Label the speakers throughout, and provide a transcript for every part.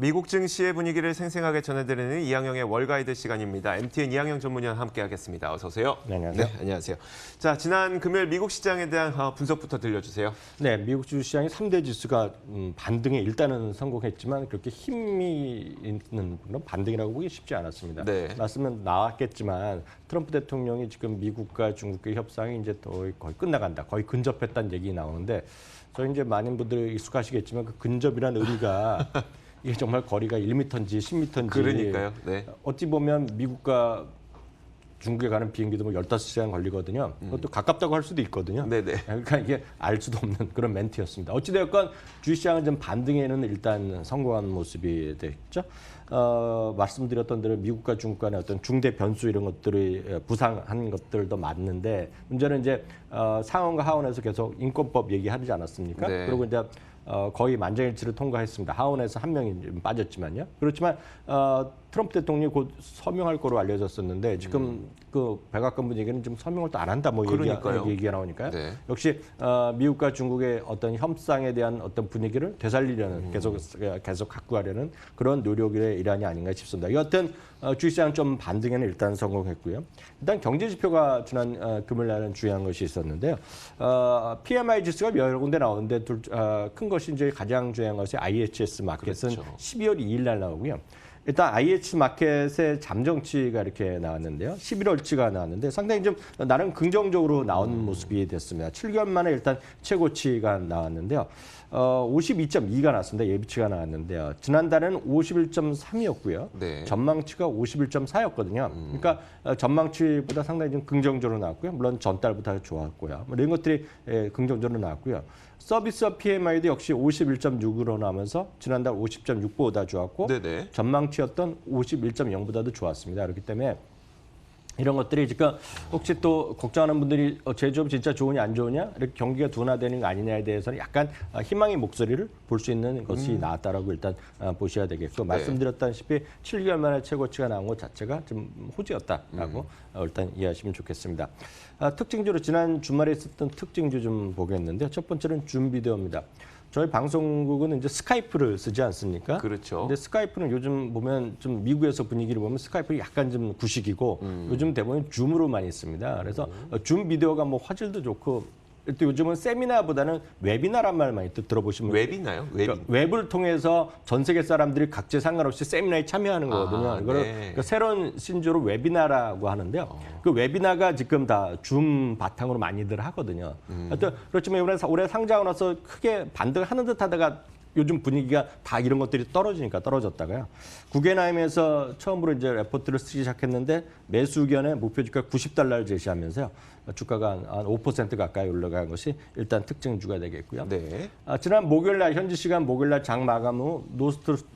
Speaker 1: 미국 증시의 분위기를 생생하게 전해드리는 이항영의 월가이드 시간입니다. MTN 이항영 전문위원 함께하겠습니다. 어서 오세요.
Speaker 2: 네, 안녕하세요.
Speaker 1: 네, 안녕하세요. 자, 지난 금요일 미국 시장에 대한 분석부터 들려주세요.
Speaker 2: 네, 미국 주시장의 3대 지수가 반등에 일단은 성공했지만 그렇게 힘이 있는 그런 반등이라고 보기 쉽지 않았습니다.
Speaker 1: 네.
Speaker 2: 말씀은 나왔겠지만 트럼프 대통령이 지금 미국과 중국의 협상이 이제 거의 끝나간다, 거의 근접했다는 얘기 나오는데 저희 이제 많은 분들이 익숙하시겠지만 그 근접이라는 의미가 이게 정말 거리가 1m인지 10m인지
Speaker 1: 그러니까요. 네.
Speaker 2: 어찌 보면 미국과 중국에 가는 비행기도 뭐 15시간 걸리거든요. 그것도 가깝다고 할 수도 있거든요.
Speaker 1: 네네.
Speaker 2: 그러니까 이게 알 수도 없는 그런 멘트였습니다. 어찌되었건 주식시장은 좀 반등에는 일단 성공한 모습이 됐죠. 말씀드렸던 대로 미국과 중국 간의 어떤 중대 변수 이런 것들이 부상한 것들도 맞는데 문제는 이제 상원과 하원에서 계속 인권법 얘기하지 않았습니까?
Speaker 1: 네.
Speaker 2: 그리고 이제 거의 만장일치를 통과했습니다. 하원에서 한 명이 좀 빠졌지만요. 그렇지만 트럼프 대통령이 곧 서명할 거로 알려졌었는데 지금 그 백악관 분위기는 좀 서명을 또 안 한다 뭐 얘기가 나오니까요.
Speaker 1: 네.
Speaker 2: 역시 미국과 중국의 어떤 협상에 대한 어떤 분위기를 되살리려는 계속 갖고 가려는 그런 노력의 일환이 아닌가 싶습니다. 여하튼 주식시장 좀 반등에는 일단 성공했고요. 일단 경제 지표가 지난 금요일 날은 중요한 것이 있었는데요. PMI 지수가 여러 군데 나오는데 큰 것이 이제 가장 중요한 것이 IHS 마켓은
Speaker 1: 그렇죠.
Speaker 2: 12월 2일 날 나오고요. 일단 IHS 마켓의 잠정치가 이렇게 나왔는데요. 11월치가 나왔는데 상당히 좀 나름 긍정적으로 나온 모습이 됐습니다. 7개월 만에 일단 최고치가 나왔는데요. 52.2가 나왔습니다. 예비치가 나왔는데요. 지난달에는 51.3이었고요.
Speaker 1: 네.
Speaker 2: 전망치가 51.4였거든요. 그러니까 전망치보다 상당히 좀 긍정적으로 나왔고요. 물론 전달보다 좋았고요. 이런 것들이 긍정적으로 나왔고요. 서비스업 PMI도 역시 51.6으로 나오면서 지난달 50.6보다 좋았고
Speaker 1: 네네.
Speaker 2: 전망치였던 51.0보다도 좋았습니다. 그렇기 때문에 이런 것들이 지금 혹시 또 걱정하는 분들이 제조업 진짜 좋으냐 안 좋으냐 이렇게 경기가 둔화되는 거 아니냐에 대해서는 약간 희망의 목소리를 볼 수 있는 것이 나왔다라고 일단 보셔야 되겠고 말씀드렸다시피 7개월 만에 최고치가 나온 것 자체가 좀 호재였다라고 일단 이해하시면 좋겠습니다. 특징주로 지난 주말에 있었던 특징주 좀 보겠는데요. 첫 번째는 줌비디오입니다. 저희 방송국은 이제 스카이프를 쓰지 않습니까?
Speaker 1: 그렇죠.
Speaker 2: 근데 스카이프는 요즘 보면 좀 미국에서 분위기를 보면 스카이프 약간 좀 구식이고 요즘 대부분 줌으로 많이 씁니다. 그래서 줌 비디오가 뭐 화질도 좋고 또 요즘은 세미나보다는 웨비나란 말 많이 들어보시면
Speaker 1: 웹이나요? 웹.
Speaker 2: 그러니까 웹을 통해서 전 세계 사람들이 각지 상관없이 세미나에 참여하는 거거든요. 이거를
Speaker 1: 네.
Speaker 2: 그러니까 새로운 신조로 웨비나라고 하는데요. 그 웨비나가 지금 다 줌 바탕으로 많이들 하거든요. 하여튼 그렇지만 이번에 올해 상장하고 나서 크게 반등하는 듯하다가 요즘 분위기가 다 이런 것들이 떨어졌다가요. 구겐하임에서 처음으로 이제 레포트를 쓰기 시작했는데 매수 의견에 목표 주가 $90를 제시하면서요. 주가가 한 5% 가까이 올라간 것이 일단 특징주가 되겠고요.
Speaker 1: 네.
Speaker 2: 지난 목요일날 현지 시간 목요일날 장 마감 후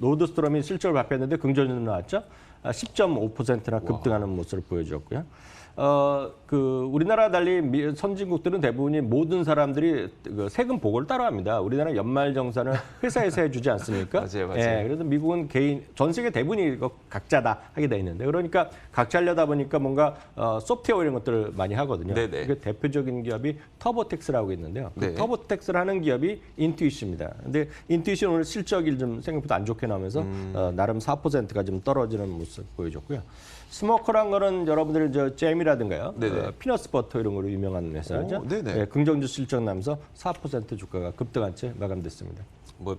Speaker 2: 노드스트롬이 실적을 발표했는데 긍정적으로 나왔죠. 10.5%나 급등하는 모습을 보여줬고요. 우리나라 달리 선진국들은 대부분이 모든 사람들이 그 세금 보고를 따라합니다. 우리나라 연말 정산을 회사에서 해주지 않습니까?
Speaker 1: 맞아요.
Speaker 2: 예, 그래서 미국은 전 세계 대부분이 이거 각자 다 하게 돼 있는데 그러니까 각자 하려다 보니까 뭔가 소프트웨어 이런 것들을 많이 하거든요.
Speaker 1: 네네.
Speaker 2: 그 대표적인 기업이 터보텍스라고 있는데요. 그
Speaker 1: 네.
Speaker 2: 터보텍스를 하는 기업이 인투이시입니다. 근데 인투이시 오늘 실적이 좀 생각보다 안 좋게 나오면서 나름 4%가 좀 떨어지는 모습 보여줬고요. 스모커란 거는 여러분들 잼이라든가요. 피넛스 버터 이런 거로 유명한 회사죠.
Speaker 1: 네네.
Speaker 2: 긍정주 실적 나면서 4% 주가가 급등한 채 마감됐습니다.
Speaker 1: 뭐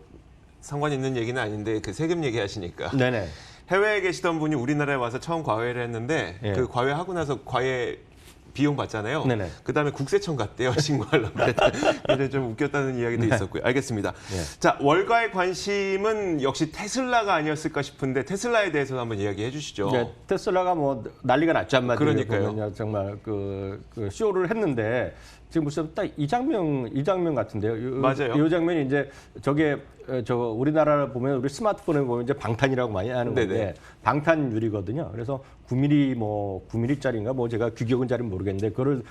Speaker 1: 상관 있는 얘기는 아닌데 그 세금 얘기하시니까.
Speaker 2: 네네.
Speaker 1: 해외에 계시던 분이 우리나라에 와서 처음 과외를 했는데
Speaker 2: 예.
Speaker 1: 그 과외하고 나서 과외 비용 받잖아요.
Speaker 2: 네네.
Speaker 1: 그다음에 국세청 갔대요. 신고하려고 그랬더니 좀 웃겼다는 이야기도 있었고요. 알겠습니다.
Speaker 2: 네.
Speaker 1: 자, 월가의 관심은 역시 테슬라가 아니었을까 싶은데 테슬라에 대해서 한번 이야기해 주시죠.
Speaker 2: 네, 테슬라가 뭐 난리가 났죠 한마디로
Speaker 1: 그러니까요.
Speaker 2: 보면요. 정말 그 쇼를 했는데 지금 무슨 딱 이 장면 같은데요.
Speaker 1: 맞아요.
Speaker 2: 이 장면이 이제 우리나라를 보면 우리 스마트폰에 보면 이제 방탄이라고 많이 하는 건데
Speaker 1: 네네.
Speaker 2: 방탄 유리거든요. 그래서 9mm짜리인가 뭐 제가 규격은 잘 모르겠는데 그거를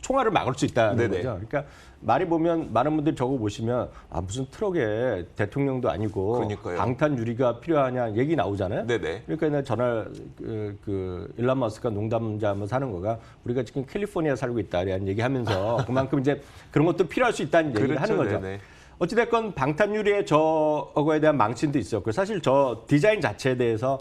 Speaker 2: 총알을 막을 수 있다는
Speaker 1: 네네.
Speaker 2: 거죠. 그러니까 말이 보면 많은 분들이 저거 보시면 무슨 트럭에 대통령도 아니고
Speaker 1: 그러니까요.
Speaker 2: 방탄 유리가 필요하냐 얘기 나오잖아요.
Speaker 1: 네네.
Speaker 2: 그러니까 전화 일론 머스크가 농담자면서 사는 거가 우리가 지금 캘리포니아 살고 있다라는 얘기하면서 그만큼 이제 그런 것도 필요할 수 있다는 얘기를
Speaker 1: 그렇죠.
Speaker 2: 하는 거죠.
Speaker 1: 네네.
Speaker 2: 어찌됐건 방탄유리의 저거에 대한 망신도 있었고 사실 저 디자인 자체에 대해서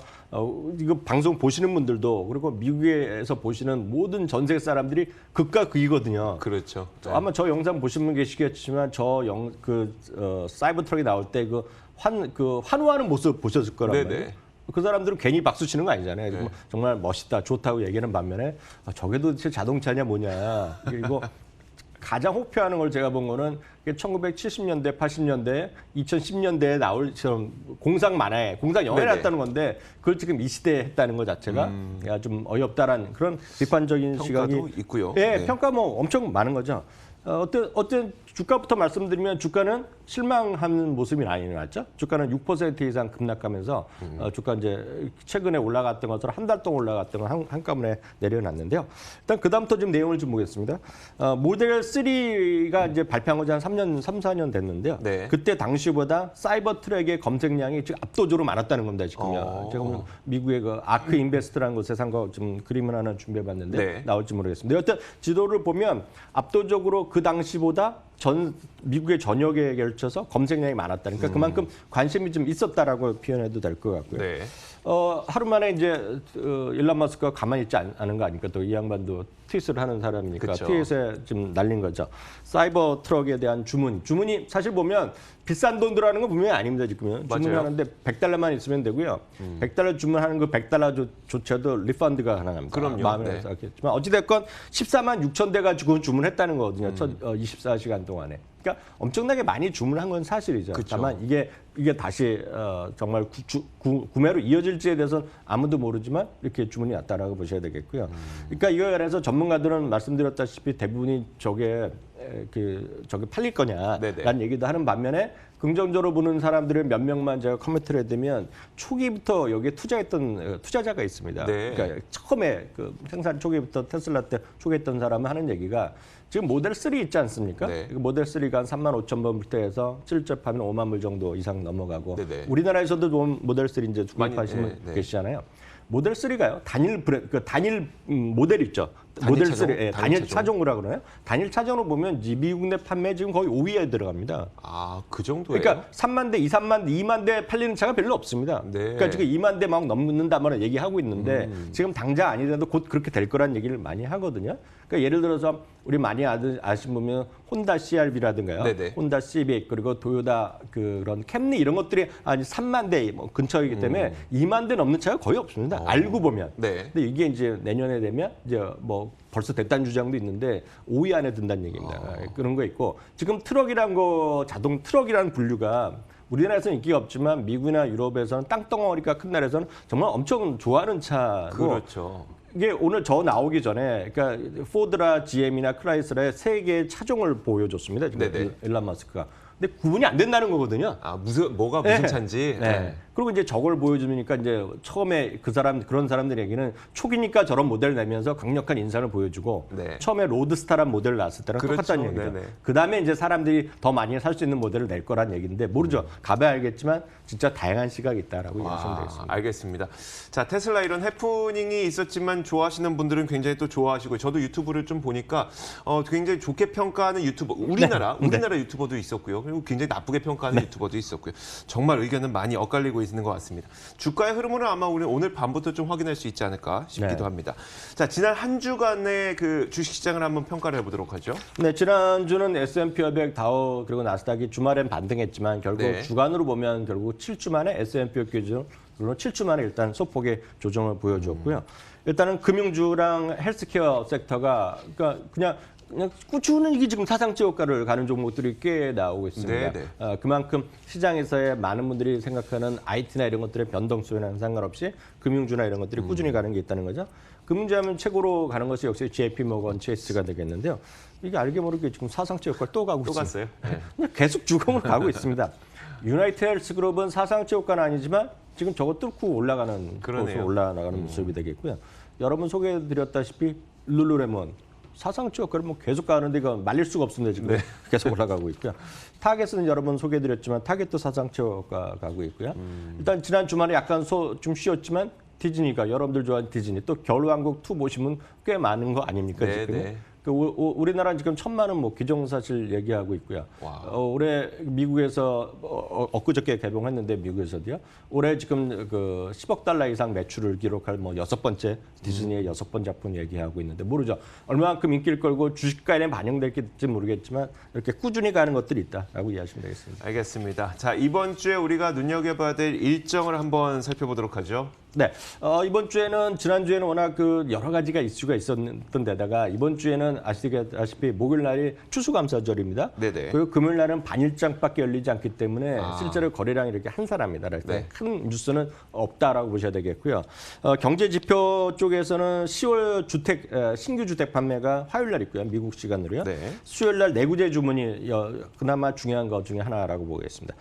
Speaker 2: 이거 방송 보시는 분들도 그리고 미국에서 보시는 모든 전 세계 사람들이 극과 극이거든요.
Speaker 1: 그렇죠. 네.
Speaker 2: 아마 저 영상 보신 분 계시겠지만 사이버 트럭이 나올 때 환호하는 모습 보셨을 거란
Speaker 1: 네네.
Speaker 2: 말이에요. 그 사람들은 괜히 박수 치는 거 아니잖아요.
Speaker 1: 네.
Speaker 2: 정말 멋있다, 좋다고 얘기하는 반면에 저게 도대체 자동차냐 뭐냐. 이거 가장 혹평하는 걸 제가 본 거는 1970년대, 80년대, 2010년대에 나올 공상 만화에, 공상 영화에
Speaker 1: 네네.
Speaker 2: 나왔다는 건데 그걸 지금 이 시대에 했다는 것 자체가 좀 어이없다라는 그런 비판적인
Speaker 1: 평가도
Speaker 2: 시각이
Speaker 1: 있고요.
Speaker 2: 예,
Speaker 1: 네.
Speaker 2: 평가 뭐 엄청 많은 거죠. 어떤 주가부터 말씀드리면 주가는 실망하는 모습이 아니었죠. 주가는 6% 이상 급락하면서 주가 이제 최근에 올라갔던 것으로 한 달 동안 올라갔던 건 한꺼번에 내려놨는데요. 일단 그다음부터 좀 내용을 좀 보겠습니다. 모델 3가 이제 발표한 거지 한 4년 됐는데요.
Speaker 1: 네.
Speaker 2: 그때 당시보다 사이버 트랙의 검색량이 지금 압도적으로 많았다는 겁니다. 지금요. 제가 오늘 미국의 그 아크 인베스트라는 곳에서 좀 그림을 하나 준비해봤는데
Speaker 1: 네.
Speaker 2: 나올지 모르겠습니다. 여튼 지도를 보면 압도적으로 그 당시보다 미국의 전역에 걸쳐서 검색량이 많았다니까 그만큼 관심이 좀 있었다라고 표현해도 될 것 같고요.
Speaker 1: 네.
Speaker 2: 하루 만에 이제 일론 머스크가 가만히 있지 않은 거 아닙니까? 또 이 양반도 트윗을 하는 사람이니까
Speaker 1: 그쵸.
Speaker 2: 트윗에 좀 날린 거죠. 사이버 트럭에 대한 주문이 사실 보면 비싼 돈 들어가는 건 분명히 아닙니다. 지금은
Speaker 1: 맞아요.
Speaker 2: 주문하는데 $100만 있으면 되고요. $100 주문하는 그 $100조차도 리펀드가 가능합니다.
Speaker 1: 그럼요.
Speaker 2: 마음에
Speaker 1: 네.
Speaker 2: 생각했지만 어찌됐건 14만 6천 대가 지금 주문했다는 거거든요. 첫 24시간 동안에. 그러니까 엄청나게 많이 주문한 건 사실이죠.
Speaker 1: 그쵸.
Speaker 2: 다만 이게 다시 정말 구매로 이어질지에 대해서는 아무도 모르지만 이렇게 주문이 왔다라고 보셔야 되겠고요. 그러니까 이거에 관해서 전문가들은 말씀드렸다시피 대부분이 저게 팔릴 거냐라는
Speaker 1: 네네.
Speaker 2: 얘기도 하는 반면에 긍정적으로 보는 사람들의 몇 명만 제가 커멘트를 해드리면 초기부터 여기에 투자했던 투자자가 있습니다.
Speaker 1: 네.
Speaker 2: 그러니까 처음에 생산 초기부터 테슬라 때 초기했던 사람은 하는 얘기가 지금 모델 3 있지 않습니까?
Speaker 1: 네.
Speaker 2: 모델 3가 한 3만 5천 번부터 해서 실적 하면 5만 불 정도 이상 넘어가고
Speaker 1: 네네.
Speaker 2: 우리나라에도 모델 3 이제 구입하시는
Speaker 1: 많이,
Speaker 2: 분
Speaker 1: 네.
Speaker 2: 계시잖아요. 모델 3가요. 단일 모델 있죠.
Speaker 1: 단일
Speaker 2: 모델
Speaker 1: 차종?
Speaker 2: 3, 예,
Speaker 1: 단일
Speaker 2: 단일
Speaker 1: 차종.
Speaker 2: 차종이라고 그러나요? 단일 차종으로 보면 미국 내 판매 지금 거의 5위에 들어갑니다.
Speaker 1: 아, 그 정도예요?
Speaker 2: 그러니까 3만 대, 2만 대 팔리는 차가 별로 없습니다.
Speaker 1: 네.
Speaker 2: 그러니까 지금 2만 대 막 넘는다만 얘기하고 있는데 지금 당장 아니더라도 곧 그렇게 될 거란 얘기를 많이 하거든요. 그러니까 예를 들어서 우리 많이 아시면 혼다 CR-V라든가요.
Speaker 1: 네네.
Speaker 2: 혼다 시빅 그리고 도요타 그런 캠리 이런 것들이 3만 대 근처이기 때문에 2만 대 넘는 차가 거의 없습니다. 알고 보면.
Speaker 1: 네.
Speaker 2: 근데 이게 이제 내년에 되면 이제 뭐 벌써 됐다는 주장도 있는데 5위 안에 든다는 얘기입니다. 그런 거 있고 지금 자동 트럭이라는 분류가 우리나라에서는 인기가 없지만 미국이나 유럽에서는 땅덩어리가 큰 나라에서는 정말 엄청 좋아하는 차고
Speaker 1: 그렇죠.
Speaker 2: 이게 오늘 저 나오기 전에 그러니까 포드라 GM이나 크라이슬의 세 개의 차종을 보여줬습니다. 지금
Speaker 1: 네네.
Speaker 2: 일론 머스크가. 근데 구분이 안 된다는 거거든요.
Speaker 1: 아, 뭐가 무슨
Speaker 2: 네.
Speaker 1: 차인지.
Speaker 2: 네. 그리고 이제 저걸 보여주니까 이제 처음에 그런 사람들에게는 초기니까 저런 모델을 내면서 강력한 인상을 보여주고
Speaker 1: 네.
Speaker 2: 처음에 로드스타란 모델을 나왔을 때랑
Speaker 1: 그렇죠.
Speaker 2: 똑같다는 얘기죠.
Speaker 1: 네네.
Speaker 2: 그다음에 이제 사람들이 더 많이 살 수 있는 모델을 낼 거란 얘기인데 모르죠. 가봐야 알겠지만 진짜 다양한 시각이 있다라고 이해하시면 되겠습니다.
Speaker 1: 알겠습니다. 자, 테슬라 이런 해프닝이 있었지만 좋아하시는 분들은 굉장히 또 좋아하시고 저도 유튜브를 좀 보니까 굉장히 좋게 평가하는 유튜버 우리나라 유튜버도 있었고요. 그리고 굉장히 나쁘게 평가하는 유튜버도 있었고요. 정말 의견은 많이 엇갈리고 있는 것 같습니다. 주가의 흐름은 아마 오늘 밤부터 좀 확인할 수 있지 않을까 싶기도
Speaker 2: 네.
Speaker 1: 합니다. 자, 지난 한 주간의 그 주식시장을 한번 평가를 해보도록 하죠.
Speaker 2: 네, 지난주는 S&P 500, 다우 그리고 나스닥이 주말엔 반등했지만 결국
Speaker 1: 네.
Speaker 2: 주간으로 보면 결국 7주 만에 S&P 기준으로 7주 만에 일단 소폭의 조정을 보여줬고요. 일단은 금융주랑 헬스케어 섹터가 그냥 꾸준히 이게 지금 사상치 효과를 가는 종목들이 꽤 나오고 있습니다.
Speaker 1: 네네.
Speaker 2: 그만큼 시장에서의 많은 분들이 생각하는 IT나 이런 것들의 변동수에는 상관없이 금융주나 이런 것들이 꾸준히 가는 게 있다는 거죠. 금융주 하면 최고로 가는 것이 역시 JP 모건 체이스가 되겠는데요. 이게 알게 모르게 지금 사상치 효과를 또 가고
Speaker 1: 또
Speaker 2: 있습니다.
Speaker 1: 갔어요. 네.
Speaker 2: 그냥 계속 주공을 가고 있습니다. 유나이티드 헬스그룹은 사상치 효과는 아니지만 지금 저거 뚫고 올라가는
Speaker 1: 그러네요.
Speaker 2: 곳으로 올라가는 모습이 되겠고요. 여러분 소개해드렸다시피 룰루레몬 사상치 효과를 뭐 계속 가는데 이거 말릴 수가 없습니다. 지금 계속 올라가고 있고요. 타겟은 여러분 소개해드렸지만 타겟도 사상치 효과 가고 있고요. 일단 지난 주말에 약간 좀 쉬었지만 디즈니가 여러분들 좋아하는 디즈니 또 겨울왕국 2 보시면 꽤 많은 거 아닙니까
Speaker 1: 네,
Speaker 2: 지금?
Speaker 1: 네.
Speaker 2: 우리나라는 지금 1,000만 원 뭐 기정사실 얘기하고 있고요. 올해 미국에서 엊그저께 개봉했는데 미국에서도요. 올해 지금 그 10억 달러 이상 매출을 기록할 뭐 6번째 디즈니의 6번 작품 얘기하고 있는데 모르죠. 얼마만큼 인기를 끌고 주식가에 반영될지 모르겠지만 이렇게 꾸준히 가는 것들이 있다라고 이해하시면 되겠습니다.
Speaker 1: 알겠습니다. 자, 이번 주에 우리가 눈여겨봐야 될 일정을 한번 살펴보도록 하죠.
Speaker 2: 네, 이번 주에는 지난주에는 워낙 그 여러 가지가 이슈가 있었던 데다가 이번 주에는 아시다시피 목요일 날이 추수감사절입니다.
Speaker 1: 네네.
Speaker 2: 그리고 금요일 날은 반일장밖에 열리지 않기 때문에 실제로 거래량이 이렇게 한산합니다. 그래서
Speaker 1: 네.
Speaker 2: 큰 뉴스는 없다라고 보셔야 되겠고요. 경제 지표 쪽에서는 10월 신규 주택 판매가 화요일 날 있고요. 미국 시간으로요.
Speaker 1: 네.
Speaker 2: 수요일 날 내구재 주문이 그나마 중요한 것 중에 하나라고 보겠습니다.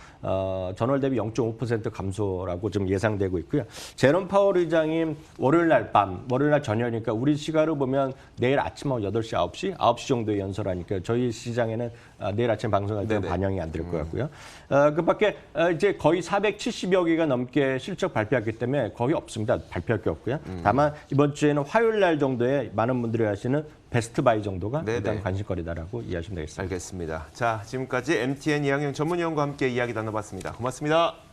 Speaker 2: 전월 대비 0.5% 감소라고 좀 예상되고 있고요. 제롬 파월 의장이 월요일 날 저녁이니까 우리 시간으로 보면 내일 아침 8시, 9시 정도에 연설하니까 저희 시장에는 내일 아침 방송할 때는 반영이 안 될 것 같고요. 그 밖에 이제 거의 470여 개가 넘게 실적 발표했기 때문에 거의 없습니다. 발표할 게 없고요. 다만 이번 주에는 화요일 날 정도에 많은 분들이 하시는 베스트 바이 정도가 일단 관심거리다라고 이해하시면 되겠습니다.
Speaker 1: 알겠습니다. 자, 지금까지 MTN 이항영 전문위원과 함께 이야기 나눠봤습니다. 고맙습니다.